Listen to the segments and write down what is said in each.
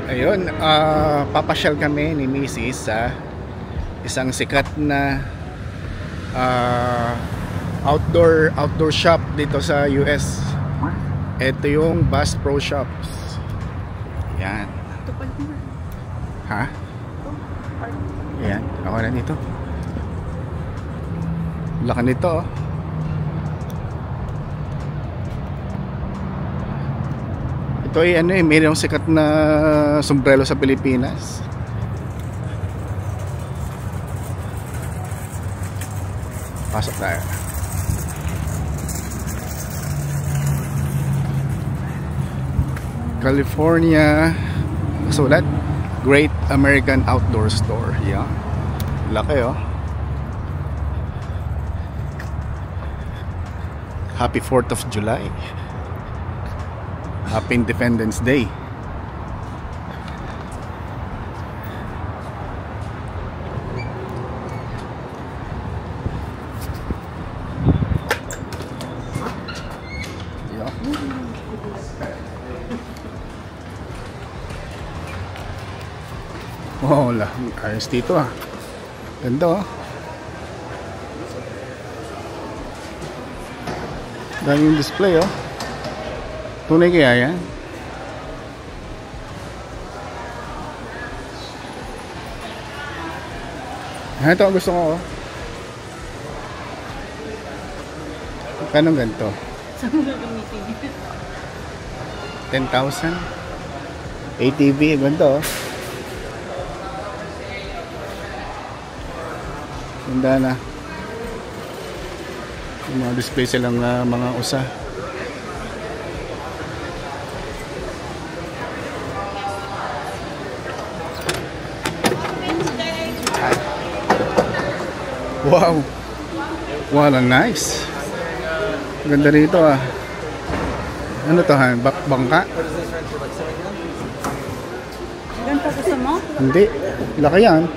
Ayun, papasyal kami ni Mrs. sa isang sikat na outdoor shop dito sa US. Ito yung Bass Pro Shops. Yan. Ha? Yan, ako na nito. Laki nito, oh. Ito ay ano eh, mayroong sikat na sombrero sa Pilipinas. Pasok tayo. California, sulat Great American Outdoor Store. Yan. Laki, oh. Happy 4th of July. Happy Independence Day. Oh, ayos dito ah. Ganda, oh. Daming display, oh. Tunay kaya yan? Ito ang gusto ko, oh. Kanong ganito? 10,000? ATV, ganito, oh. Ganda na. Yung mga display silang mga usa. Wow! Wow, nice! Ganda rito ah. Ano to ha? Bangka? Ganito gusto mo? Hindi. Laki yan.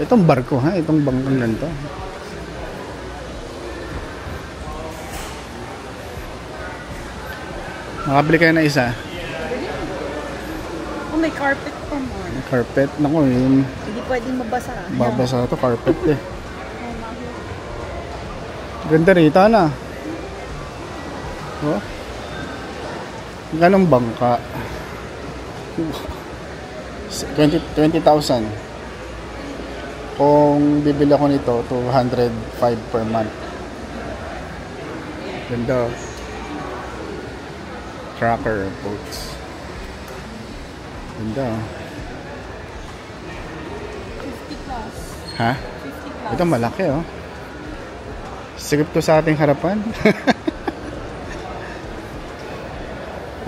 Itong barko ha? Itong bangkang ganito. Makabili kayo na isa. Oh, may carpet pa mo. May carpet? Naku, yun. Hindi pwedeng mabasa. Babasa ito, carpet eh. Ganda rito na. Oh. Ganong bangka? 20,000. Kung bibili ako nito, 205 per month. Ganda. Tracker boats. Ganda. 50 plus. Ha? 50 plus. Ito malaki, oh. Sigip to sa ating harapan.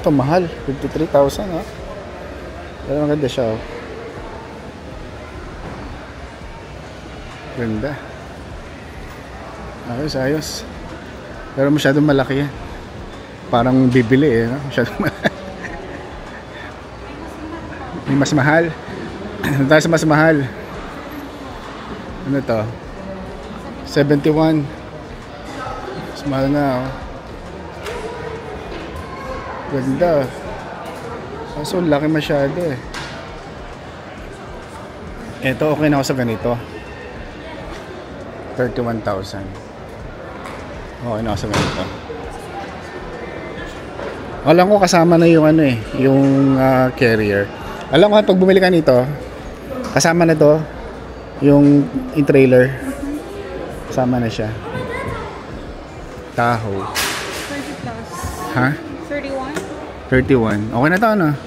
Ito mahal. 53,000, oh. Pero maganda siya, oh. Ganda. Ayos, ayos. Pero masyadong malaki yan. Parang bibili eh, no? Masyadong malaki. May mas mahal. Tayo sa mas mahal. Ano to? 71. Mas mahal na, oh. Ganda. Kaso laki masyado eh. Ito okay na ako sa ganito. 31,000. Okay na ako sa ganito. Alam ko kasama na yung ano eh, yung carrier. Alam ko pag bumili ka nito, kasama na to yung trailer. Kasama na siya. Tahoe. 30 plus. Ha? 31? 31. Okay na to, ano?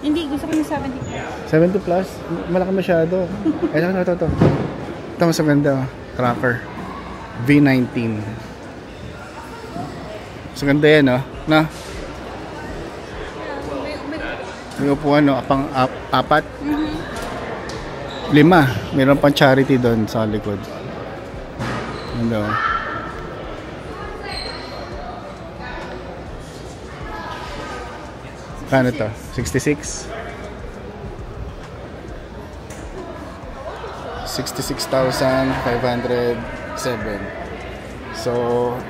Hindi, gusto ko yung 70 plus. 70 plus? Malaki masyado. Ito. Ito mas maganda, oh. Tracker. V19. Mas maganda yan, oh. Na? May upuan, no? Pang apat? 5. Meron pang charity doon sa likod. Ganda, oh. Kano to? 66? 66,507. So,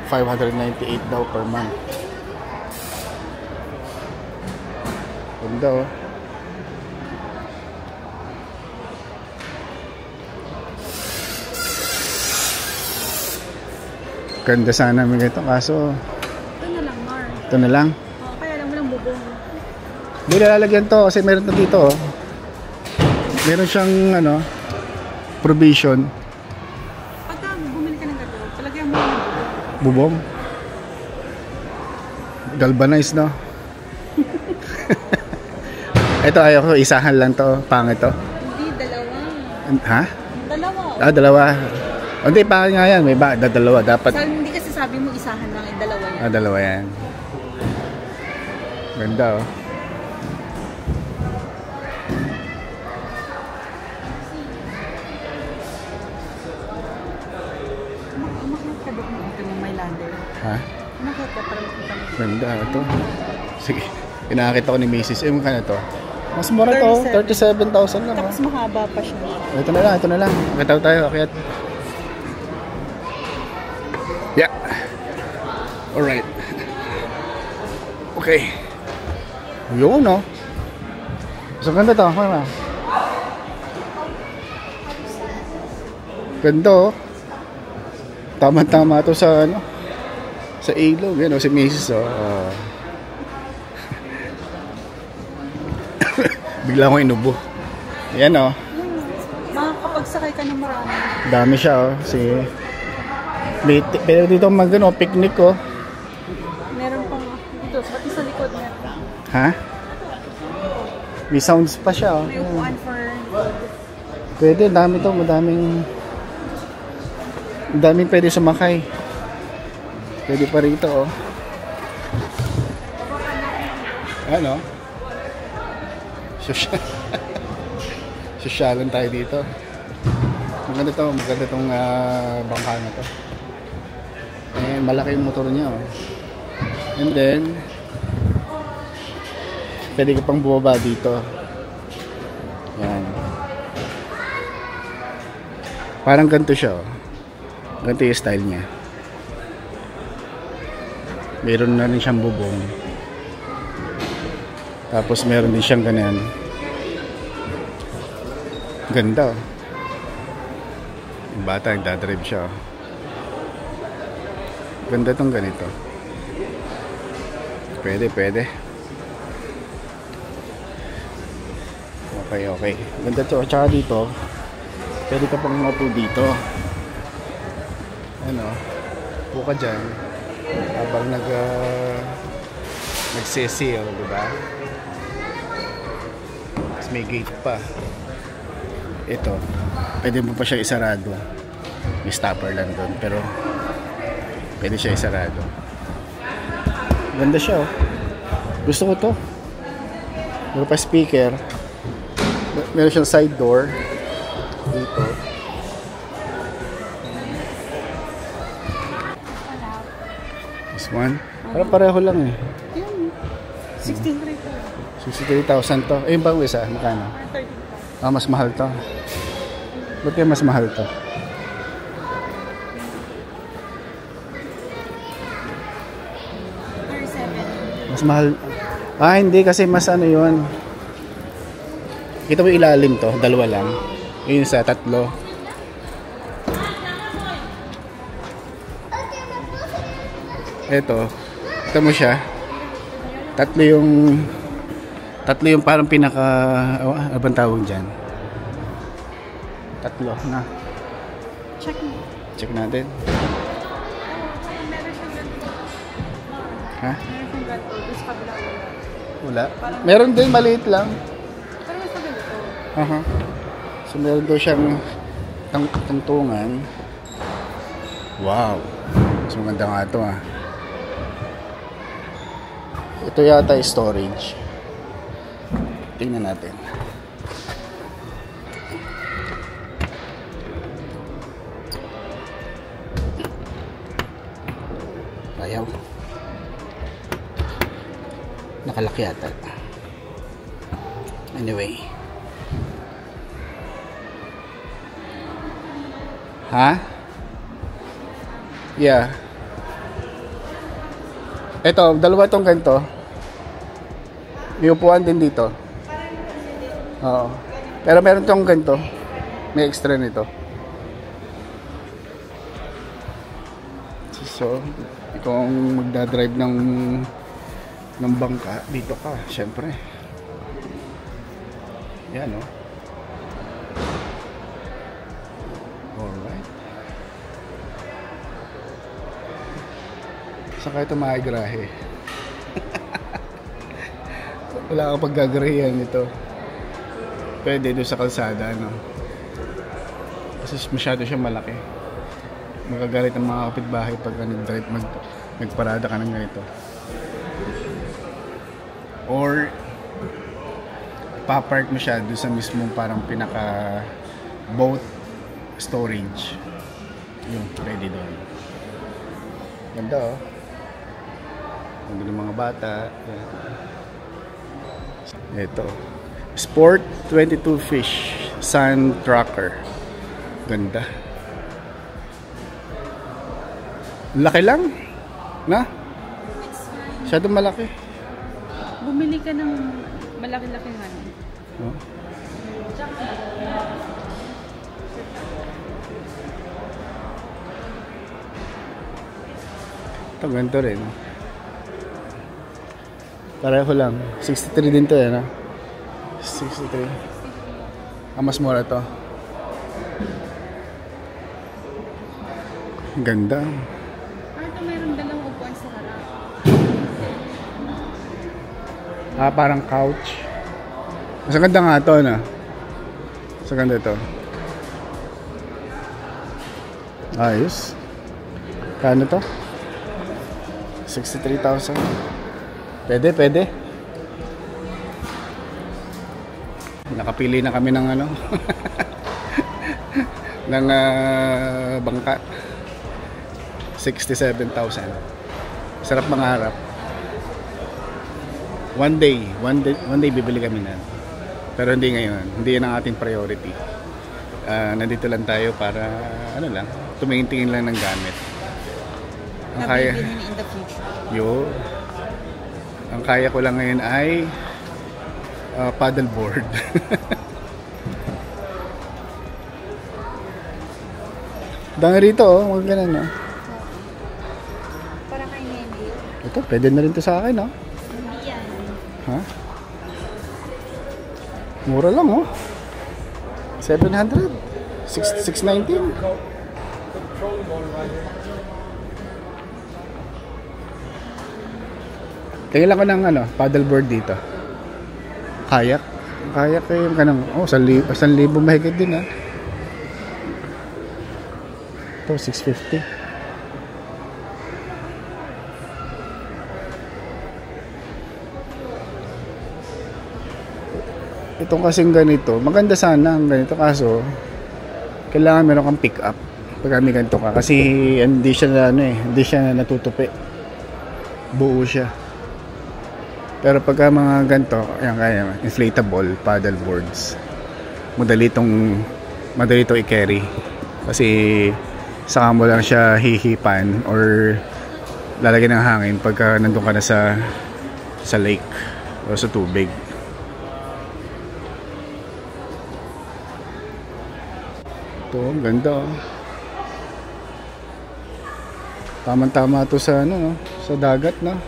598 daw per month. Ganda oh. Ganda sana may ganito, kaso Ito na lang, Mar. ito na lang. Oh, kaya lang walang bubong. Hindi lalagyan to kasi meron to dito oh. Meron siyang ano, provision. Pagka bumili ka ng gato, palagyan mo ng Bubong. bubong. Galvanized no. Ito ayaw ko, isahan lang to, pangit to. Hindi, dalawa. Ha? Dalawa. Ah, dalawa. O, hindi, pangit nga yan, may dalawa dapat. Hindi kasi sabi mo isahan lang, eh, dalawa yan. Ah, dalawa yan. Ganda oh. Umakyat ka doon, ito yung may ladder. Ha? Umakyat ka para makita mo. Ganda ito. Sige, pinakita ko ni Mrs. Eh, magkano to? Mas mura to, 37,000 lang. Tapos mahaba pa siya. Ito na lang, ito na lang. Akitaw tayo, akyat. Yeah. Alright. Okay. Yun, no? So, ganda to. Ano? Ganda, oh. Tama-tama to sa, ano? Sa ilog, yun, oh. Si Mrs. Oh. Bigla akong inubo. Yan, oh. Makakapagsakay ka ng marami. Dami siya, oh. Pero dito magano, picnic, oh. Meron pang dito, pati sa likod meron. Ha? May sounds pa siya, oh. May upuan for Pwede, dami to, madaming pwede sumakay. Pwede pa rito, oh. Ano? Sosyalan tayo dito. Maganda tong bangka na to. Eh, malaki yung motor niya, oh. And then pwede ka pang bumaba dito. Yan. Parang ganito siya, oh. Ganito yung style niya. Meron na rin siyang bubong. Tapos meron din siyang ganyan. Ganda, oh. Yung bata, nagdadrive siya, oh. Ganda tong ganito. Pwede. Okay. Ganda to. Tsaka dito, pwede ka pang mapo dito. Ano, upo ka dyan habang nagsesail, diba? Tapos may gate pa. Ito, pwede mo pa siya isarado. May stopper lang doon, pero pwede siya isarado. Ganda siya, oh. Gusto ko to. Meron pa speaker. Meron siyang side door dito. This one. Parang pareho lang eh. yun. 63 po. 63,000 to. Eh, yung bang isa? Magkano? 30. Ah, mas mahal to. Ba't kaya mas mahal to? Mas mahal. Ah, hindi kasi mas ano yun. Kita mo ilalim to, dalawa lang. Yun sa tatlo. Eto, kita mo siya. Tatlo yung parang pinaka, ano bang tawag dyan? Tatlo na. Check mo. Check natin. Meron siyang ganito. Ha? Meron siyang ganito. Doon sa kabila Wala. wala. Meron din, maliit lang. Pero mas ganito. Aha. So meron daw siyang tungtungan. Wow. Mas maganda nga ito, ah. Ito yata yung storage. Tingnan natin. Ayaw. Nakalaki yata. Anyway. Ha? Yeah. Ito, dalawa tong ganito. May upuan din dito. Oo. Pero meron tong ganito. May extra nito. So, kung magdadrive ng bangka, dito ka, syempre. Yan, no? Alright. Saka ito maigrahe. Wala kang paggagrahihan ito. Pwede doon sa kalsada, no? Kasi masyado siya malaki. Magagalit ang mga kapitbahay pag nag-drive, nagparada ka ng ganito. Or papark mo siya doon sa mismong parang pinaka boat storage. Yung ready doon. Ganda, oh. Ganda ng mga bata. Ito. Sport 22 Fish Sun Tracker. Ganda. Laki lang. Na? Masyado malaki. Bumili ka ng malaki-laki nga. Oh. Ito, ganito rin. Pareho lang. 63 din to, yan, ha? 63. Mas mura to. Ganda. Ito meron dalawang upuan sa harap. Parang couch. Mas ganda nga to, na. Mas ganda to. Ayos. Kano to? 63,000. Pwede. Nakapili na kami ng ano. ng bangka. 67,000. Sarap mangarap. One day bibili kami na. Pero hindi ngayon. Hindi yan ang ating priority. Nandito lang tayo para ano lang, tumingin-tingin lang ng gamit. Ang kaya in the future. Ang kaya ko lang ngayon ay paddleboard. Dami rito, oh, mga ganun, no? Para kay Nene. Ito, pwede na rin to sa akin, no? Hindi yan. Ha? Mura lang, oh. 700. 619. Tingnan ko ng ano, paddleboard dito. Kayak. Kayak eh, yung kanang, 1,000 mahigit din, ha? Ito, 650. Itong kasing ganito, maganda sana ang ganito, kaso kailangan meron kang pick up pag may ganito ka, kasi hindi siya na, hindi siya natutupi, buo siya. Pero pagka mga ganito, ayan, kaya inflatable paddle boards, madali itong i-carry, kasi saka mo lang siya hihipan or lalagyan ng hangin pagka nandun ka na sa lake o sa tubig. Ito, ang ganda, oh. Tama-tama to sa ano, no? Sa dagat, no?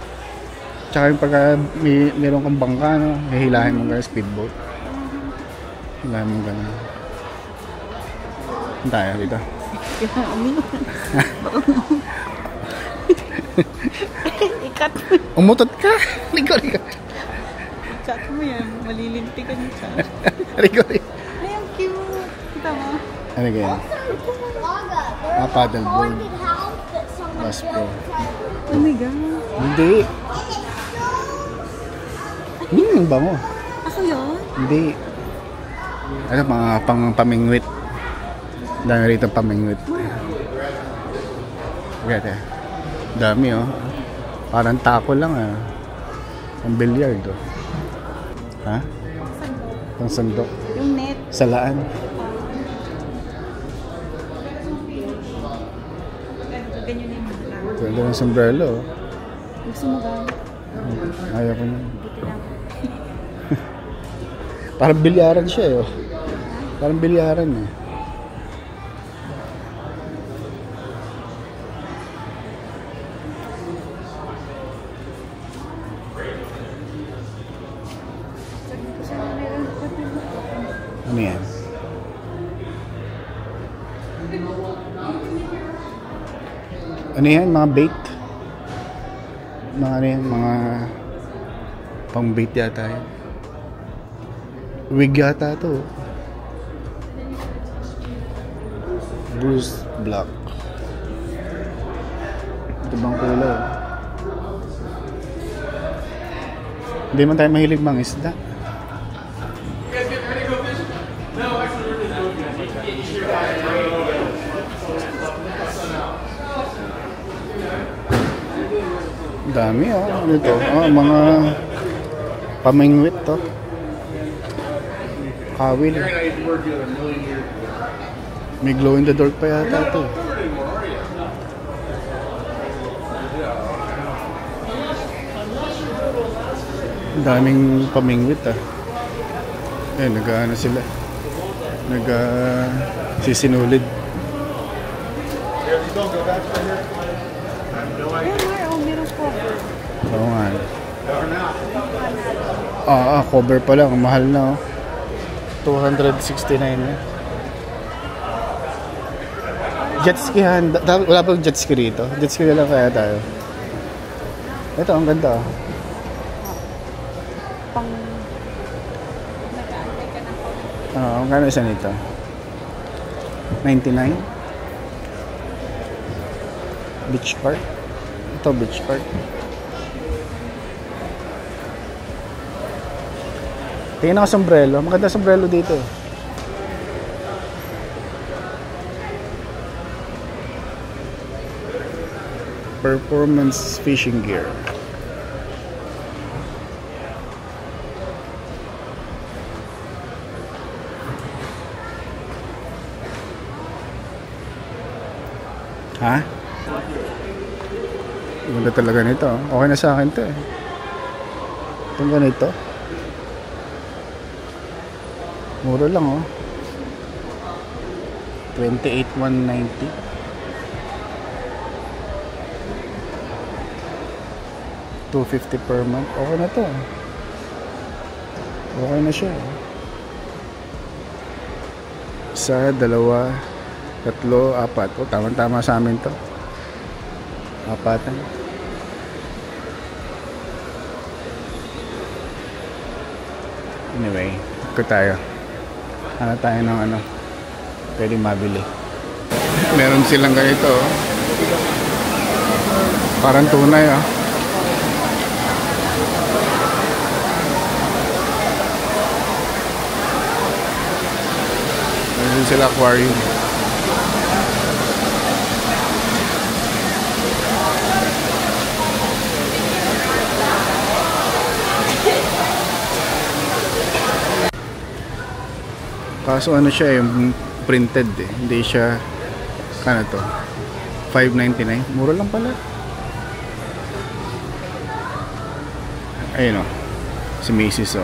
Tsaka yung pagka meron kang bangka, no? Hihilahin mo gano'n, speedboat. Hihilahin mo gano'n. Saan tayo dito? Ikat mo. Umutot ka! Rico. Ikat mo yan. Malilintikan siya. Rico. Ay, ang cute. Kita mo. Ano kaya? Paddleboard. Mas pro. Oh my God. Hindi. Bango. Ako yun? Hindi. Ano, mga pamingwit. Dami rito pamingwit. Gata. Dami, oh. Parang taco lang, ah. Ang bilyard, oh. Ha? Sandok. Ang sandok. Yung net. Salaan. Ganyan yung Ganda ng sombrero. Gusto mo ba? Ayaw ko na. Buti lang. Parang bilyaran siya eh. Oh. Parang bilyaran eh. Sabi ko siya, meron ka Ano yan? Ano yan? Mga bait? Mga ano yan? Mga pang bait yata yan. Wig yata to. Bruce Black. Ito bang kulay? Hindi man tayo mahilig mga isda. Dami oh. Ano ito? Oh, mga pamingwit to. Kawil. May glow in the dark pa yata to. Daming pamingwit ah. Eh, nag-ano sila. Sisinulid. meron cover. Oo nga. Cover pa lang. Mahal na oh. 269 na. Jet skihan. Wala pa jet ski rito. Jet ski na lang kaya tayo. Ito, ang ganda oh. Pang nag-aantay ka ng cover. Ang gano'n isa nito? 99? Beach park? Ito, beach park. Tingnan ako sombrero. Maganda sombrero dito. Performance fishing gear. Ha? Ganda talaga nito. Okay na sa akin to eh. Itong ganito. Mura lang oh. 28,190. $250 per month. Okay na to. Okay na siya. Isa, dalawa, tatlo, apat. O, tama-tama sa amin to. Apatan. Anyway, ikot tayo. Ano tayo ng ano pwedeng mabili. Meron silang ganito oh. Parang tunay oh. Meron sila aquarium. Kaso ano siya yung printed eh. Hindi siya ano to 5.99. Mura lang pala. Ayun oh. Si Macy's oh.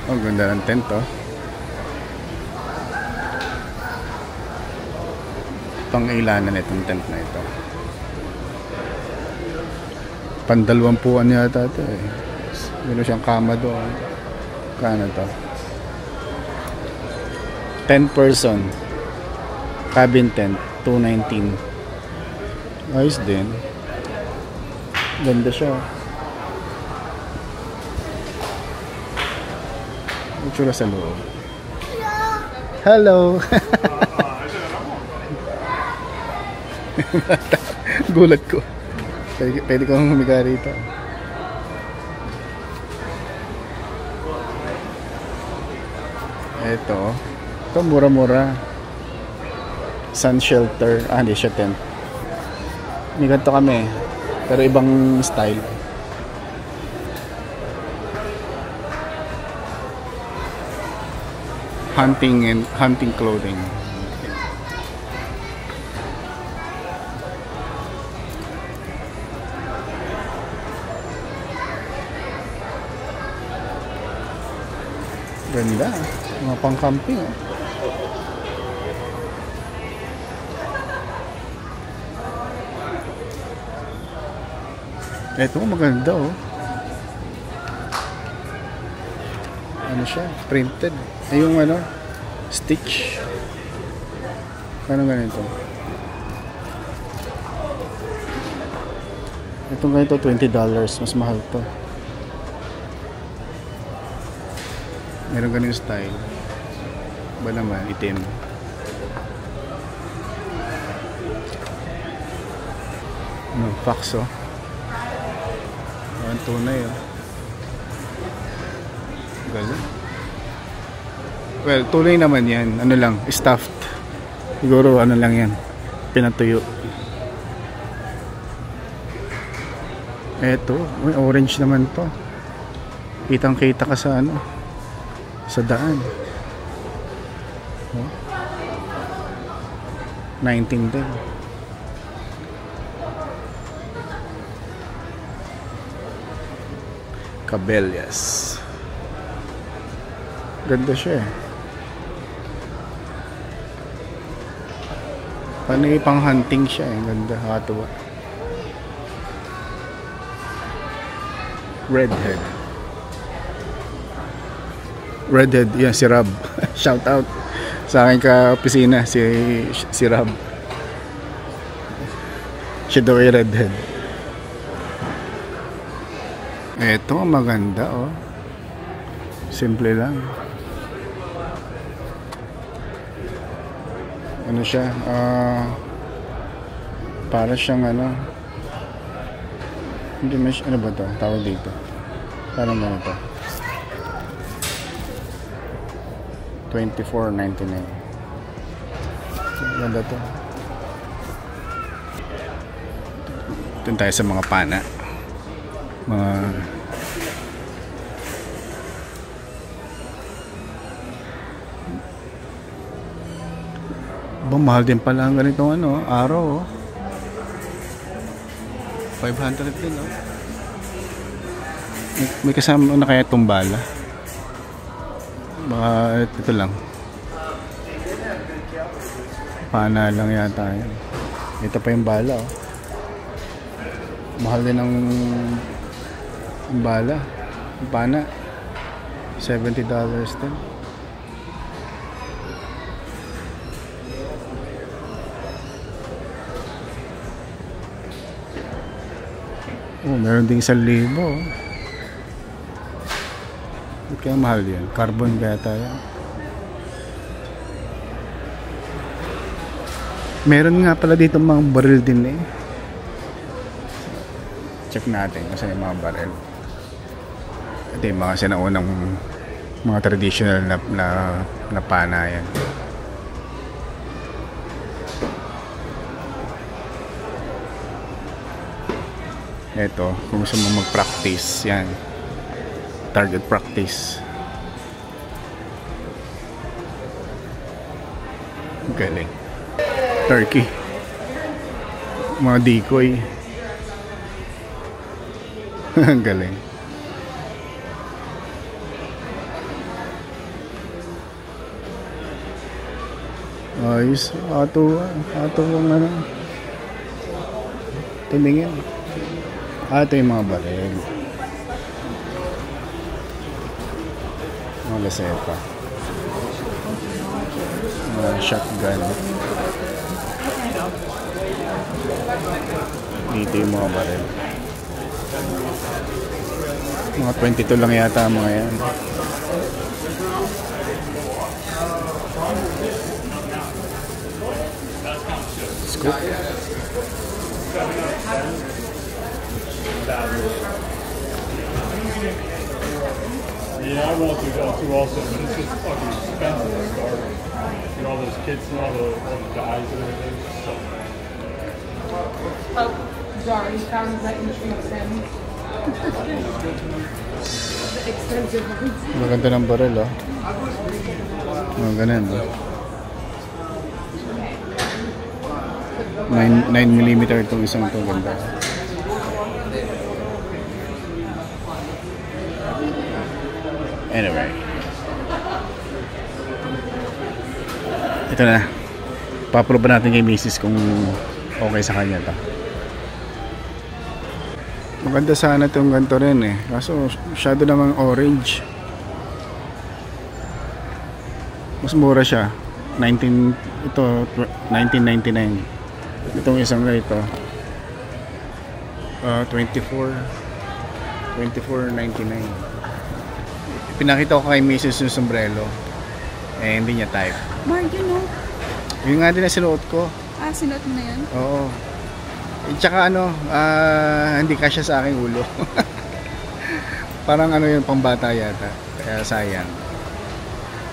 Ang ganda ng tent oh. Pang-ilanan itong tent na ito. Pandalawampuan yata ito eh. Meron siyang kama doon. Kano to? 10 person. Cabin tent. 219. Ayos din. Ganda siya. Itsura sa loob. Hello! Gulat ko. Pwede kong humiga rito. Ito mura-mura. Sun shelter. Hindi siya tent. May ganito kami. Pero ibang style. hunting clothing. Ganda, mga pang-camping. Oh. Ito maganda oh. Ano siya? Printed. Ay yung ano? Stitch. Paano ganito? Itong ganito $20. Mas mahal to. Meron ganun style. Ba naman? Itim. Fax oh. Ang tunay oh. Galing. Well, tunay naman yan. Ano lang, stuffed. Siguro ano lang yan. Pinatuyo. Eto, orange naman to. Kitang kita ka sa ano, sa daan. Oh. 19 din. Cabellas. Ganda siya eh. Paano pang hunting siya eh. Ganda, nakatuwa. Redhead. Redhead, yan si Rob. Shout out sa aking ka-opisina, si Rob. Siya daw ay redhead. Eto, maganda oh. Simple lang. Ano siya? Para siyang ano. Hindi mas ano ba to? Tawag dito. Parang ganito. $24.99. Ganda to. Doon tayo sa mga pana. Mga mahal din pala ang ganitong ano, araw oh. 500 din oh. May kasama na kaya itong bala. Baka ito lang. Pana lang yata yan. Ito pa yung bala oh. Mahal din ang bala. Ang pana $70 din. Oh, meron ding 1,000 oh. Ba't kaya mahal yan? Carbon kaya tayo. Meron nga pala dito mga baril din eh. Check natin kasi yung mga baril. Ito yung mga sinaunang mga traditional na pana yan. Ito, kung gusto mo mag-practice, yan. Target practice. Galing. Turkey. Mga decoy. Galing. Ayos. Ato ang ano. Tumingin. Ito yung mga baril. Mga laseta. Mga shotgun. Dito yung mga baril. Mga 22 lang yata mga yan. Scoop. Yeah, I want to go too also, but it's just fucking expensive to start. You know, all those kits and all the dyes and everything. So. Oh, sorry, found that intrigues him. The expensive ones. Maganda ng baril oh. Oh, ganun. 9mm itong isang to, ganda. Anyway. Ito na. Pa-prove natin kay Mrs. kung okay sa kanya to. Maganda sana itong ganito rin eh. Kaso masyado namang orange. Mas mura siya. 1999. Itong isang ganito. 24.99. Pinakita ko kay Mrs. yung sombrero. Eh hindi niya type. Mark, you know. Yung nga din na sinuot ko. Ah, sinuot mo na yan? Oo. At saka ano, hindi kasya sa aking ulo. Parang ano yun, pambata yata. Kaya sayang.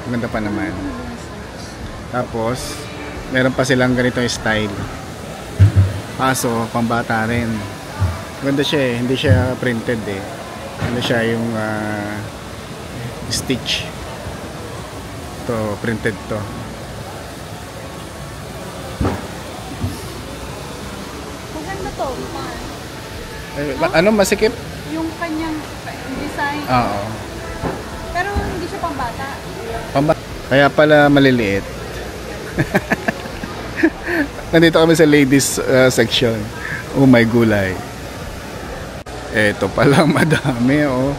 Maganda pa naman. Tapos, meron pa silang ganitong style. Kaso, pambata rin. Maganda siya eh. Hindi siya printed eh. Ano siya yung stitch. Ito, printed to. Maganda to, Mark. Ano masikip? Yung kanyang design. Oo. Pero hindi siya pambata. Kaya pala maliliit. Nandito kami sa ladies section. Oh my gulay. Eto palang madami oh.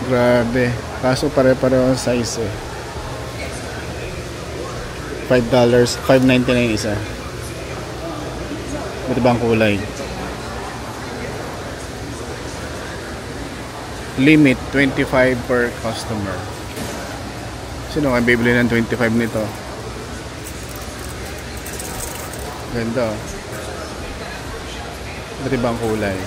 Grabe. Kaso pare-pareho ang size eh. $5, $5.99 isa. Ba't ba ang kulay? Limit 25 per customer. Sino ang bibili ng 25 nito? Ganda. Ba't ba ang kulay?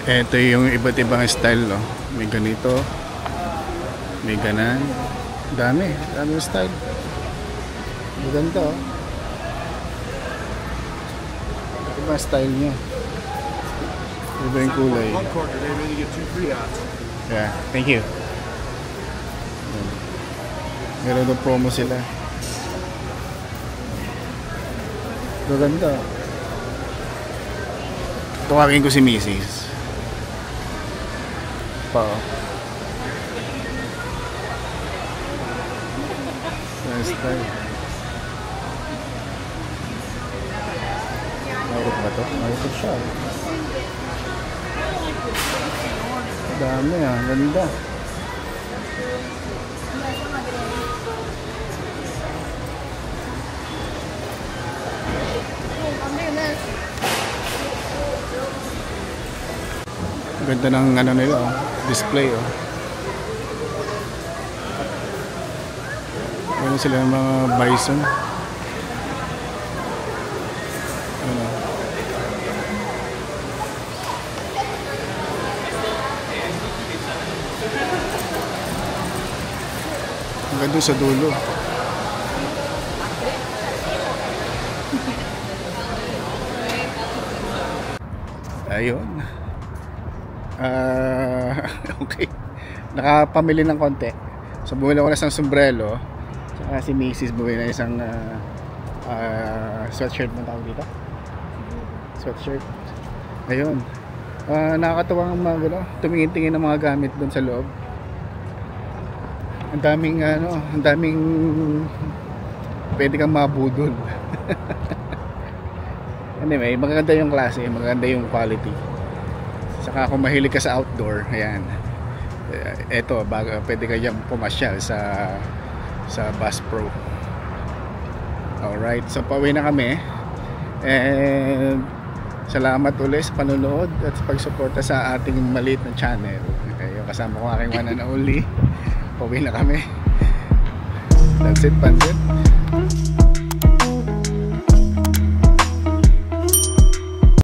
Ito yung iba't ibang style, no? May ganito, may ganan, dami yung style. Maganda, oh. Iba style niya. Iba yung kulay. Yeah, thank you. Meron doon promo sila. Maganda. Tuwagin ko si Mrs. Pa. Nice style. Mayroon ba ito? Mayroon siya. Dami ah, ganda. Ganda ng ano nila, oh. Display oh. Ano sila ng mga bison. Ano. Ang ganda sa dulo. Ayun. Okay. Nakapamili ng konti. So bumili ako na isang sombrero. Saka si Mrs. bumili na isang sweatshirt mo tawag dito. Sweatshirt. Ayun. Nakakatuwa ang mga tumingin-tingin ng mga gamit doon sa loob. Ang daming pwede kang mabudol. Anyway, maganda yung klase, maganda yung quality. Saka kung mahilig ka sa outdoor, ayan. Eto, pwede kayang pumasyal sa Bass Pro. Alright, so pauwi na kami. And salamat ulit sa panonood at sa pagsuporta sa ating maliit na channel. Okay, kasama ko aking one and only. Pauwi na kami. That's it, Pansit.